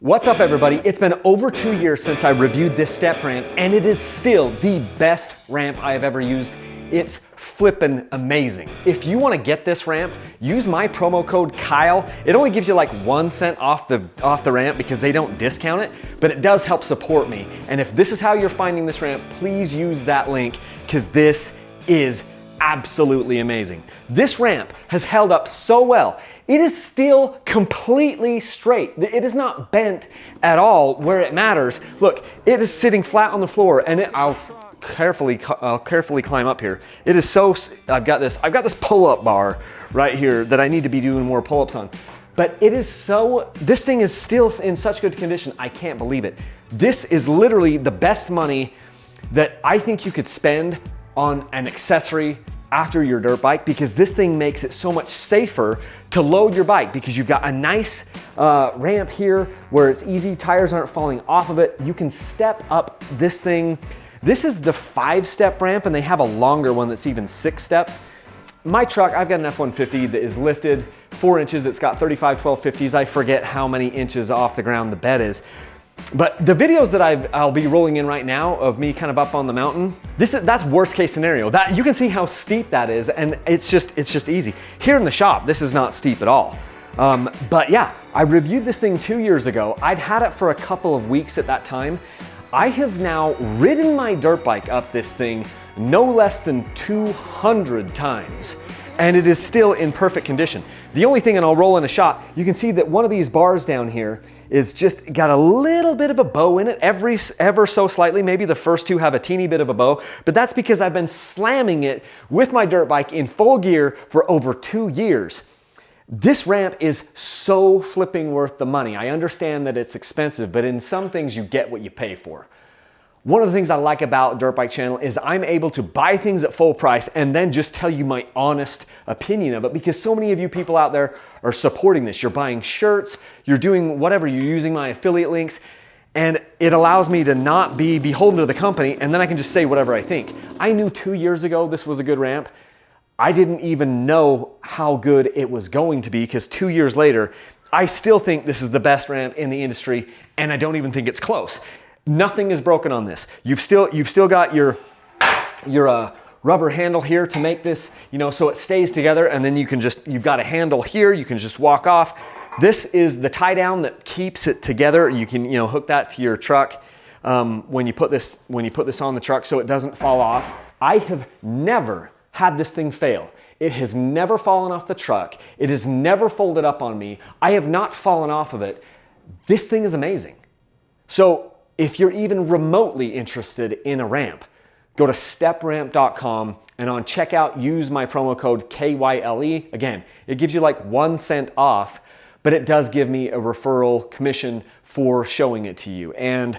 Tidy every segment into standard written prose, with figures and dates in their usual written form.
What's up, everybody? It's been over 2 years since I reviewed this step ramp, and it is still the best ramp I have ever used. It's flippin' amazing. If you want to get this ramp, use my promo code Kyle. It only gives you like 1 cent off the ramp because they don't discount it, but it does help support me. And if this is how you're finding this ramp, please use that link because this is absolutely amazing. This ramp has held up so well. It is still completely straight. It is not bent at all where it matters. Look, it is sitting flat on the floor, and I'll carefully climb up here. It is so, I've got this pull-up bar right here that I need to be doing more pull-ups on. But it is so, this thing is still in such good condition, I can't believe it. This is literally the best money that I think you could spend on an accessory after your dirt bike, because this thing makes it so much safer to load your bike because you've got a nice ramp here where it's easy, tires aren't falling off of it. You can step up this thing. This is the 5-step ramp, and they have a longer one that's even 6 steps. My truck, I've got an F-150 that is lifted 4 inches. It's got 35 1250s. I forget how many inches off the ground the bed is. But the videos that I'll be rolling in right now of me kind of up on the mountain, that's worst case scenario. That you can see how steep that is, and it's just easy. Here in the shop, this is not steep at all. But yeah, I reviewed this thing 2 years ago. I'd had it for a couple of weeks at that time. I have now ridden my dirt bike up this thing no less than 200 times, and it is still in perfect condition. The only thing, and I'll roll in a shot, you can see that one of these bars down here is just got a little bit of a bow in it, ever so slightly. Maybe the first two have a teeny bit of a bow, but that's because I've been slamming it with my dirt bike in full gear for over 2 years. This ramp is so flipping worth the money. I understand that it's expensive, but in some things you get what you pay for. One of the things I like about Dirt Bike Channel is I'm able to buy things at full price and then just tell you my honest opinion of it, because so many of you people out there are supporting this. You're buying shirts, you're doing whatever, you're using my affiliate links, and it allows me to not be beholden to the company, and then I can just say whatever I think. I knew 2 years ago this was a good ramp. I didn't even know how good it was going to be, because 2 years later, I still think this is the best ramp in the industry, and I don't even think it's close. Nothing is broken on this. You've still got your rubber handle here to make this, so it stays together, and then you've got a handle here, you can just walk off. This is the tie down that keeps it together. You can, hook that to your truck when you put this on the truck so it doesn't fall off. I have never had this thing fail. It has never fallen off the truck. It has never folded up on me. I have not fallen off of it. This thing is amazing. So if you're even remotely interested in a ramp, go to stepramp.com, and on checkout, use my promo code KYLE. Again, it gives you like 1 cent off, but it does give me a referral commission for showing it to you. And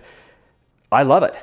I love it.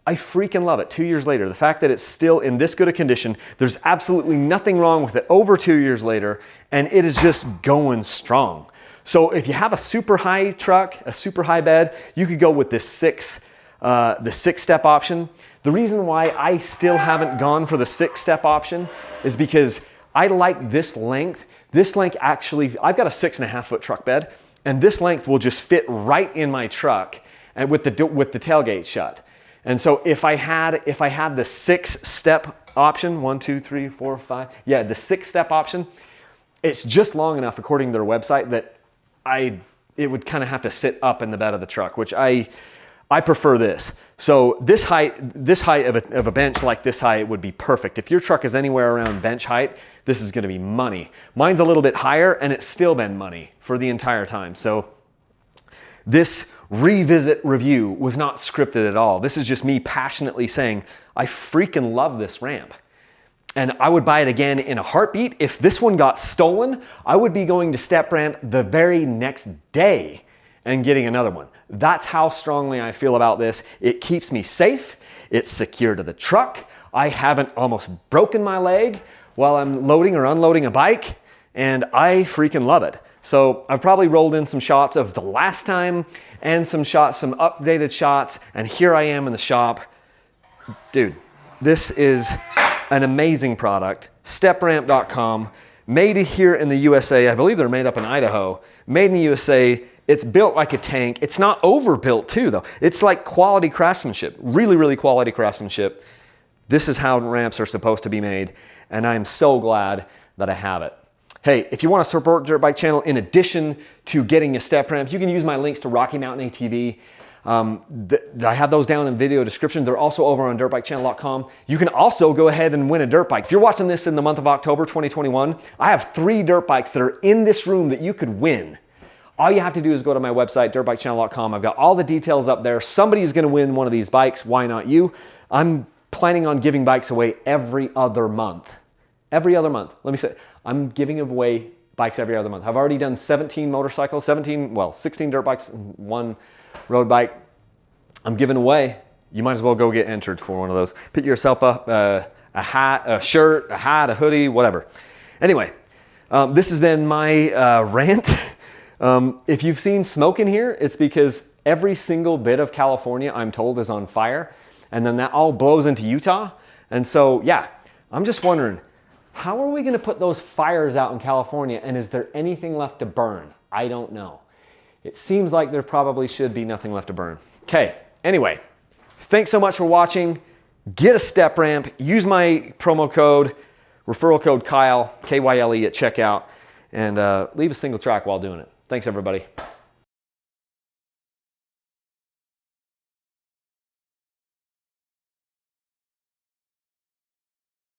I freaking love it. 2 years later, the fact that it's still in this good a condition, there's absolutely nothing wrong with it over 2 years later, and it is just going strong. So if you have a super high truck, a super high bed, you could go with the 6-step option. The reason why I still haven't gone for the 6-step option is because I like this length. This length actually, I've got a 6.5-foot truck bed, and this length will just fit right in my truck and with the tailgate shut. And so if I had the 6-step option, 1, 2, 3, 4, 5, yeah, the 6-step option, it's just long enough according to their website that it would kind of have to sit up in the bed of the truck, which I prefer this. So this height of a bench like this height would be perfect. If your truck is anywhere around bench height, this is going to be money. Mine's a little bit higher, and it's still been money for the entire time. So this revisit review was not scripted at all. This is just me passionately saying, I freaking love this ramp. And I would buy it again in a heartbeat. If this one got stolen, I would be going to Step Ramp the very next day and getting another one. That's how strongly I feel about this. It keeps me safe. It's secure to the truck. I haven't almost broken my leg while I'm loading or unloading a bike, and I freaking love it. So I've probably rolled in some shots of the last time and some updated shots, and here I am in the shop. Dude, this is an amazing product. Stepramp.com, made here in the USA. I believe they're made up in Idaho. Made in the USA, It's built like a tank. It's not overbuilt too, though. It's like quality craftsmanship, really, really quality craftsmanship. This is how ramps are supposed to be made, and I'm so glad that I have it. Hey, if you want to support Dirt Bike Channel in addition to getting a step ramp, you can use my links to Rocky Mountain ATV. I have those down in video description. They're also over on dirtbikechannel.com. You can also go ahead and win a dirt bike. If you're watching this in the month of October 2021, I have 3 dirt bikes that are in this room that you could win. All you have to do is go to my website, dirtbikechannel.com. I've got all the details up there. Somebody's going to win one of these bikes. Why not you? I'm planning on giving bikes away every other month. Every other month. Let me say, I'm giving away bikes every other month. I've already done 17 motorcycles, 16 dirt bikes, and 1 road bike. I'm giving away. You might as well go get entered for one of those. Pick yourself up a hat, a shirt, a hat, a hoodie, whatever. Anyway, this has been my rant. If you've seen smoke in here, it's because every single bit of California, I'm told, is on fire. And then that all blows into Utah. And so, yeah, I'm just wondering, how are we going to put those fires out in California? And is there anything left to burn? I don't know. It seems like there probably should be nothing left to burn. Okay, anyway, thanks so much for watching. Get a step ramp. Use my promo code, referral code Kyle, K-Y-L-E at checkout, and leave a single track while doing it. Thanks, everybody.